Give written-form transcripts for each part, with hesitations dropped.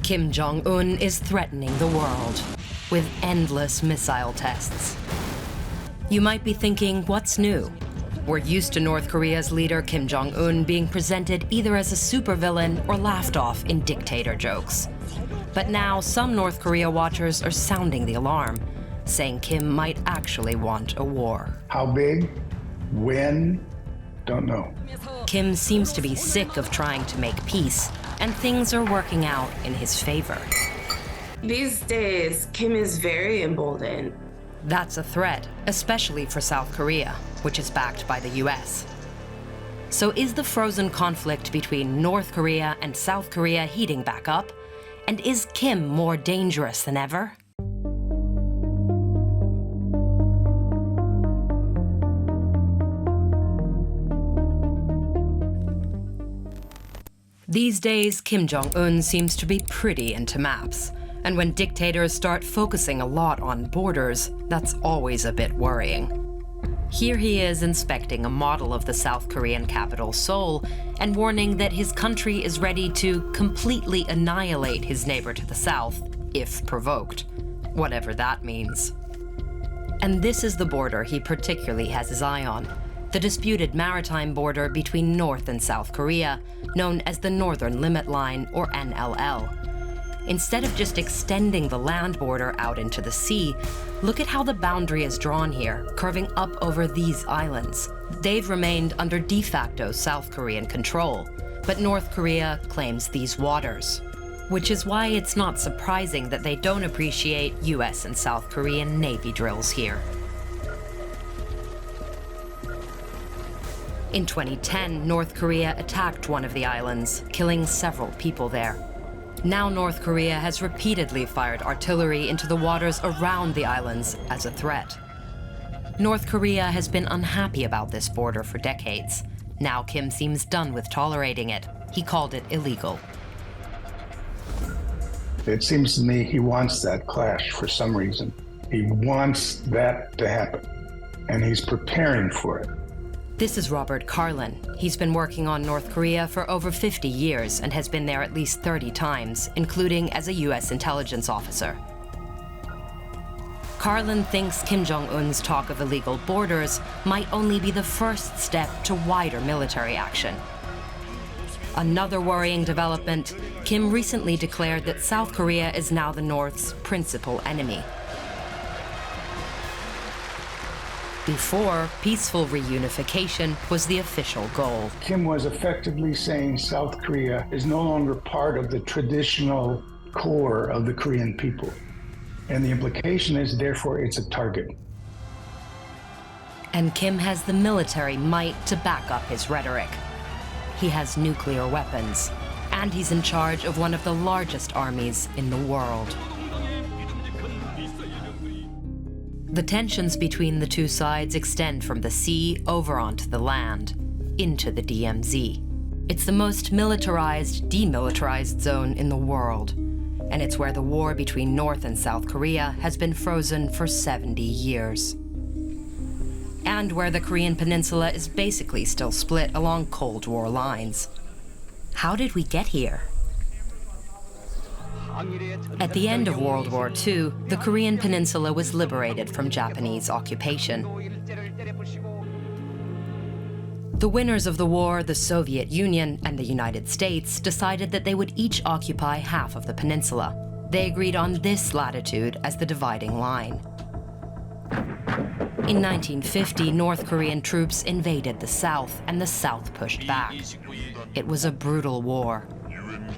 Kim Jong-un is threatening the world with endless missile tests. You might be thinking, what's new? We're used to North Korea's leader Kim Jong-un being presented either as a supervillain or laughed off in dictator jokes. But now some North Korea watchers are sounding the alarm, saying Kim might actually want a war. How big? When? Don't know. Kim seems to be sick of trying to make peace, and things are working out in his favor. These days, Kim is very emboldened. That's a threat, especially for South Korea, which is backed by the US. So is the frozen conflict between North Korea and South Korea heating back up? And is Kim more dangerous than ever? These days, Kim Jong-un seems to be pretty into maps. And when dictators start focusing a lot on borders, that's always a bit worrying. Here he is inspecting a model of the South Korean capital, Seoul, and warning that his country is ready to completely annihilate his neighbor to the south, if provoked, whatever that means. And this is the border he particularly has his eye on, the disputed maritime border between North and South Korea, known as the Northern Limit Line, or NLL. Instead of just extending the land border out into the sea, look at how the boundary is drawn here, curving up over these islands. They've remained under de facto South Korean control, but North Korea claims these waters, which is why it's not surprising that they don't appreciate US and South Korean Navy drills here. In 2010, North Korea attacked one of the islands, killing several people there. Now North Korea has repeatedly fired artillery into the waters around the islands as a threat. North Korea has been unhappy about this border for decades. Now Kim seems done with tolerating it. He called it illegal. It seems to me he wants that clash for some reason. He wants that to happen, and he's preparing for it. This is Robert Carlin. He's been working on North Korea for over 50 years and has been there at least 30 times, including as a US intelligence officer. Carlin thinks Kim Jong-un's talk of illegal borders might only be the first step to wider military action. Another worrying development, Kim recently declared that South Korea is now the North's principal enemy. Before, peaceful reunification was the official goal. Kim was effectively saying South Korea is no longer part of the traditional core of the Korean people. And the implication is, therefore, it's a target. And Kim has the military might to back up his rhetoric. He has nuclear weapons, and he's in charge of one of the largest armies in the world. The tensions between the two sides extend from the sea over onto the land, into the DMZ. It's the most militarized, demilitarized zone in the world, and it's where the war between North and South Korea has been frozen for 70 years. And where the Korean Peninsula is basically still split along Cold War lines. How did we get here? At the end of World War II, the Korean Peninsula was liberated from Japanese occupation. The winners of the war, the Soviet Union and the United States, decided that they would each occupy half of the peninsula. They agreed on this latitude as the dividing line. In 1950, North Korean troops invaded the South, and the South pushed back. It was a brutal war.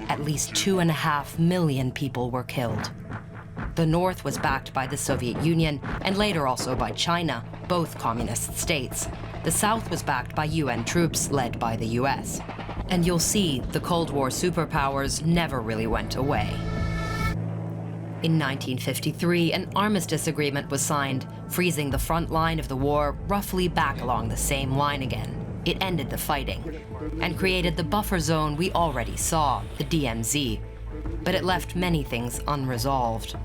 At least 2.5 million people were killed. The North was backed by the Soviet Union and later also by China, both communist states. The South was backed by UN troops led by the US. And you'll see the Cold War superpowers never really went away. In 1953, an armistice agreement was signed, freezing the front line of the war roughly back along the same line again. It ended the fighting and created the buffer zone we already saw, the DMZ, but it left many things unresolved.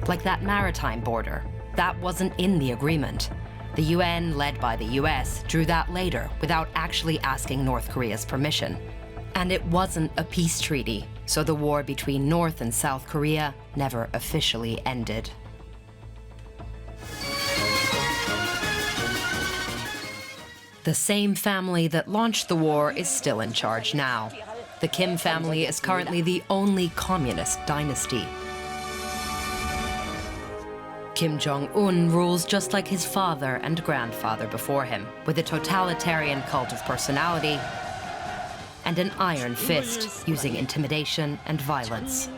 Like that maritime border, that wasn't in the agreement. The UN, led by the US, drew that later without actually asking North Korea's permission. And it wasn't a peace treaty. so the war between North and South Korea never officially ended. The same family that launched the war is still in charge now. The Kim family is currently the only communist dynasty. Kim Jong-un rules just like his father and grandfather before him, with a totalitarian cult of personality and an iron fist using intimidation and violence.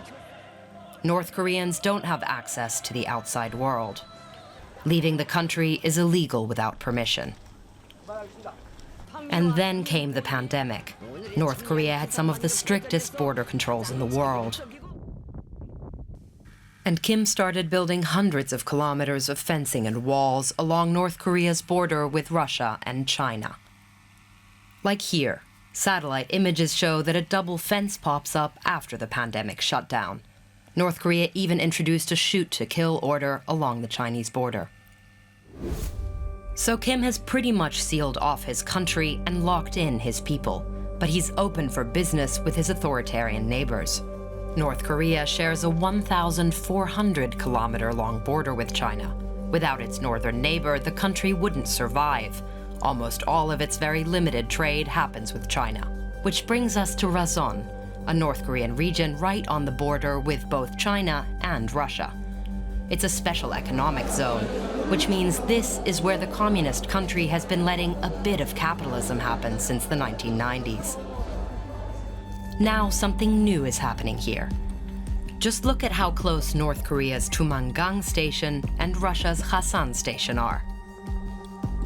North Koreans don't have access to the outside world. Leaving the country is illegal without permission. And then came the pandemic. North Korea had some of the strictest border controls in the world. And Kim started building hundreds of kilometers of fencing and walls along North Korea's border with Russia and China. Like here, satellite images show that a double fence pops up after the pandemic shutdown. North Korea even introduced a shoot-to-kill order along the Chinese border. So Kim has pretty much sealed off his country and locked in his people, but he's open for business with his authoritarian neighbors. North Korea shares a 1,400-kilometer-long border with China. Without its northern neighbor, the country wouldn't survive. Almost all of its very limited trade happens with China. Which brings us to Rason, a North Korean region right on the border with both China and Russia. It's a special economic zone, which means this is where the communist country has been letting a bit of capitalism happen since the 1990s. Now something new is happening here. Just look at how close North Korea's Tumangang station and Russia's Khasan station are.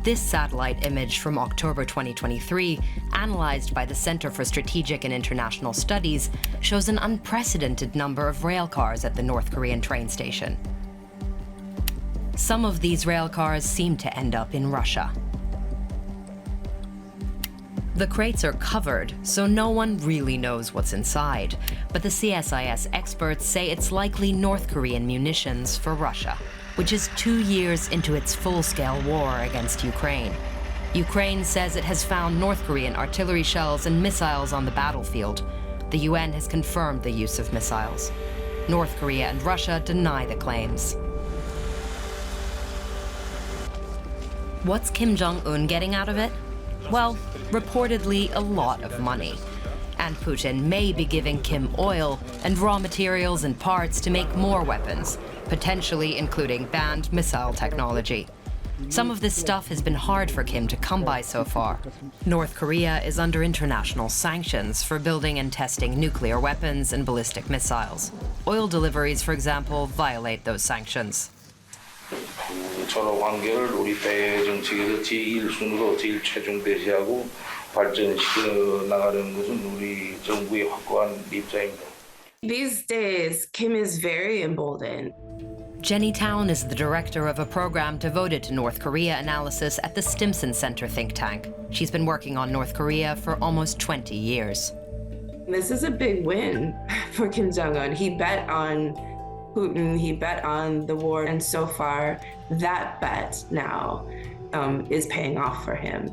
This satellite image from October 2023, analyzed by the Center for Strategic and International Studies, shows an unprecedented number of rail cars at the North Korean train station. Some of these rail cars seem to end up in Russia. The crates are covered, so no one really knows what's inside, but the CSIS experts say it's likely North Korean munitions for Russia, which is 2 years into its full-scale war against Ukraine. Ukraine says it has found North Korean artillery shells and missiles on the battlefield. The UN has confirmed the use of missiles. North Korea and Russia deny the claims. What's Kim Jong-un getting out of it? Well, reportedly a lot of money. And Putin may be giving Kim oil and raw materials and parts to make more weapons, potentially including banned missile technology. Some of this stuff has been hard for Kim to come by so far. North Korea is under international sanctions for building and testing nuclear weapons and ballistic missiles. Oil deliveries, for example, violate those sanctions. 서로 관계를 우리 대외 정책에서 제1순위로 제일 최종 배치하고 발전시켜 나가는 것은 우리 정부의 확고한 입장입니다. These days, Kim is very emboldened. Jenny Town is the director of a program devoted to North Korea analysis at the Stimson Center think tank. She's been working on North Korea for almost 20 years. This is a big win for Kim Jong-un. He bet on Putin, he bet on the war, and so far, that bet now is paying off for him.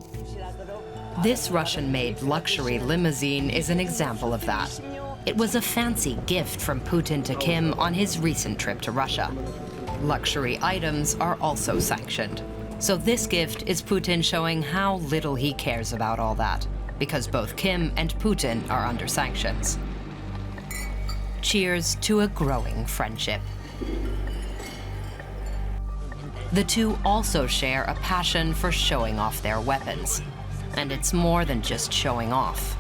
This Russian-made luxury limousine is an example of that. It was a fancy gift from Putin to Kim on his recent trip to Russia. Luxury items are also sanctioned. So this gift is Putin showing how little he cares about all that, because both Kim and Putin are under sanctions. Cheers to a growing friendship. The two also share a passion for showing off their weapons. And it's more than just showing off.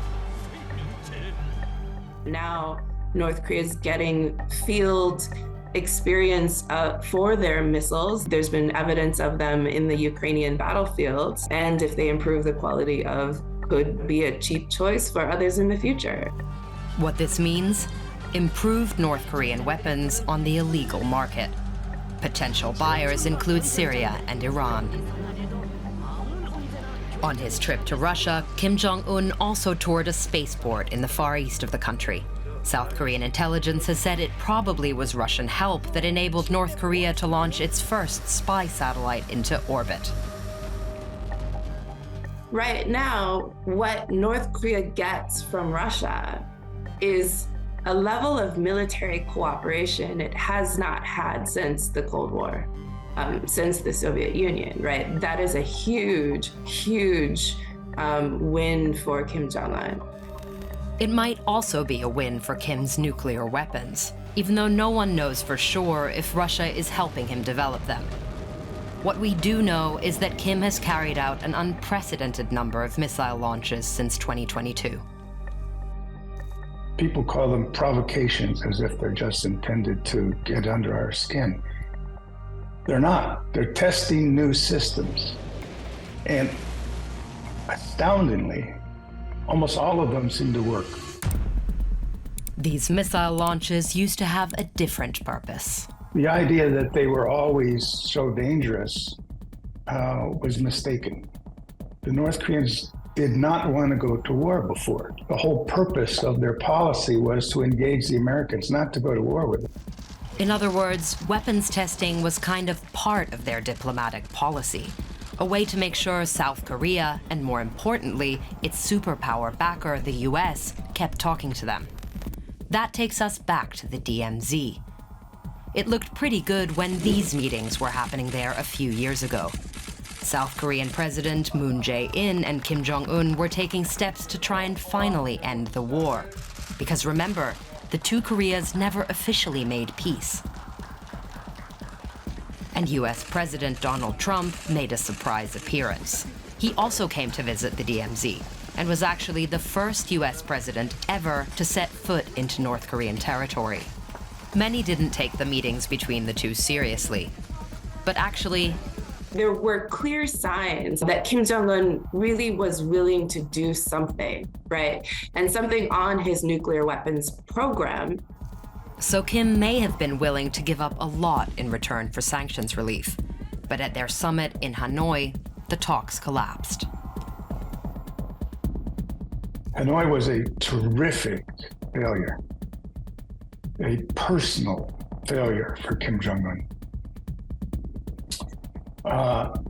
Now, North Korea is getting field experience for their missiles. There's been evidence of them in the Ukrainian battlefields. And if they improve the quality of, could be a cheap choice for others in the future. What this means? Improved North Korean weapons on the illegal market. Potential buyers include Syria and Iran. On his trip to Russia, Kim Jong-un also toured a spaceport in the far east of the country. South Korean intelligence has said it probably was Russian help that enabled North Korea to launch its first spy satellite into orbit. Right now, what North Korea gets from Russia is a level of military cooperation it has not had since the Cold War, since the Soviet Union, right? That is a huge, huge win for Kim Jong-un. It might also be a win for Kim's nuclear weapons, even though no one knows for sure if Russia is helping him develop them. What we do know is that Kim has carried out an unprecedented number of missile launches since 2022. People call them provocations as if they're just intended to get under our skin. They're not. They're testing new systems. And astoundingly, almost all of them seem to work. These missile launches used to have a different purpose. The idea that they were always so dangerous was mistaken. The North Koreans did not want to go to war before. The whole purpose of their policy was to engage the Americans, not to go to war with them. In other words, weapons testing was kind of part of their diplomatic policy, a way to make sure South Korea, and more importantly, its superpower backer, the US, kept talking to them. That takes us back to the DMZ. It looked pretty good when these meetings were happening there a few years ago. South Korean President Moon Jae-in and Kim Jong-un were taking steps to try and finally end the war. Because remember, the two Koreas never officially made peace. And US President Donald Trump made a surprise appearance. He also came to visit the DMZ and was actually the first US president ever to set foot into North Korean territory. Many didn't take the meetings between the two seriously. But actually, there were clear signs that Kim Jong-un really was willing to do something, right? And something on his nuclear weapons program. So Kim may have been willing to give up a lot in return for sanctions relief. But at their summit in Hanoi, the talks collapsed. Hanoi was a terrific failure, a personal failure for Kim Jong-un.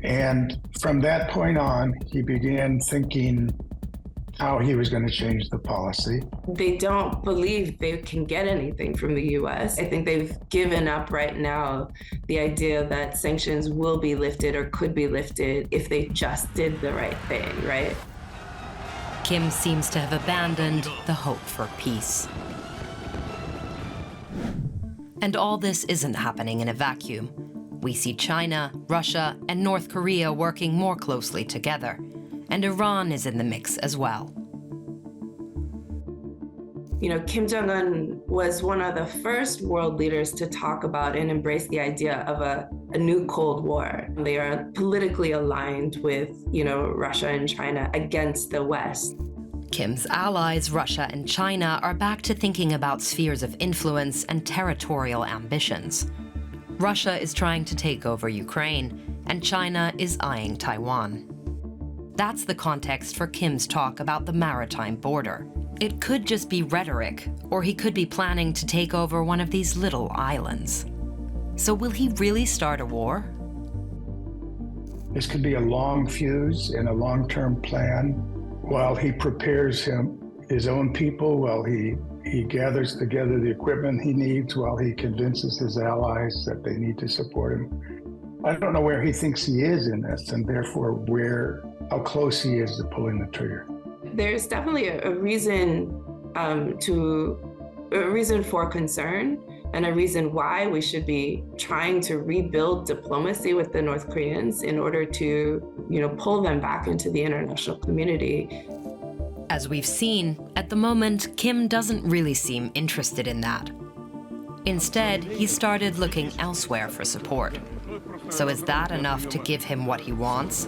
And from that point on, he began thinking how he was going to change the policy. They don't believe they can get anything from the US. I think they've given up right now the idea that sanctions will be lifted or could be lifted if they just did the right thing, right? Kim seems to have abandoned the hope for peace. And all this isn't happening in a vacuum. We see China, Russia, and North Korea working more closely together. And Iran is in the mix as well. You know, Kim Jong-un was one of the first world leaders to talk about and embrace the idea of a new Cold War. They are politically aligned with, Russia and China against the West. Kim's allies, Russia and China, are back to thinking about spheres of influence and territorial ambitions. Russia is trying to take over Ukraine, and China is eyeing Taiwan. That's the context for Kim's talk about the maritime border. It could just be rhetoric, or he could be planning to take over one of these little islands. So will he really start a war? This could be a long fuse and a long-term plan while he prepares his own people, while he gathers together the equipment he needs, while he convinces his allies that they need to support him. I don't know where he thinks he is in this, and therefore how close he is to pulling the trigger. There's definitely a reason for concern, and a reason why we should be trying to rebuild diplomacy with the North Koreans in order to, pull them back into the international community. As we've seen, at the moment, Kim doesn't really seem interested in that. Instead, he started looking elsewhere for support. So is that enough to give him what he wants?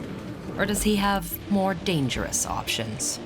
Or does he have more dangerous options?